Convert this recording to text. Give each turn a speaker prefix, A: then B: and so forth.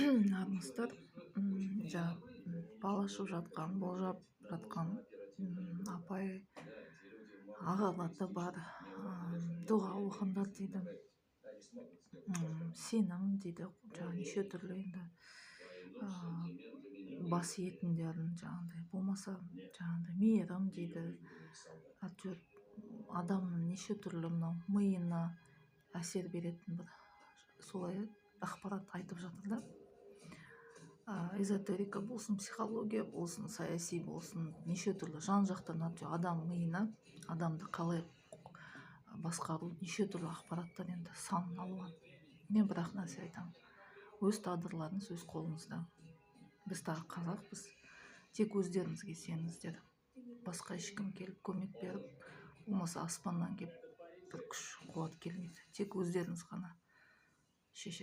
A: армысыздар. Балашып жатқан, болжап жатқан апай ағаларды бар. Дұға оқыңдар дейді. Сенім дейді. Неше түрлі енді бас етіндерін жаңағыдай болмаса мейірім дейді. Әйтеуір адамның неше түрлі мынау миына әсер беретін бір солай ақпарат айтып жатыр да. Эзотерика болсын, психология болсын, саяси болсын, неше түрлі жан-жақтан адам миына адамды қалай басқару, неше түрлі ақпараттар енді сан алуан. Мен бірақ нәрсе айтамын, өз тағдырларыңыз өз қолыңызда. Біз тағы қазақпыз, тек өздеріңізге сеніңіздер. Басқа ешкім келіп көмек беріп, болмаса аспаннан келіп бір күш қуат келмейді. Тек өздеріңіз ғана шешесіздер.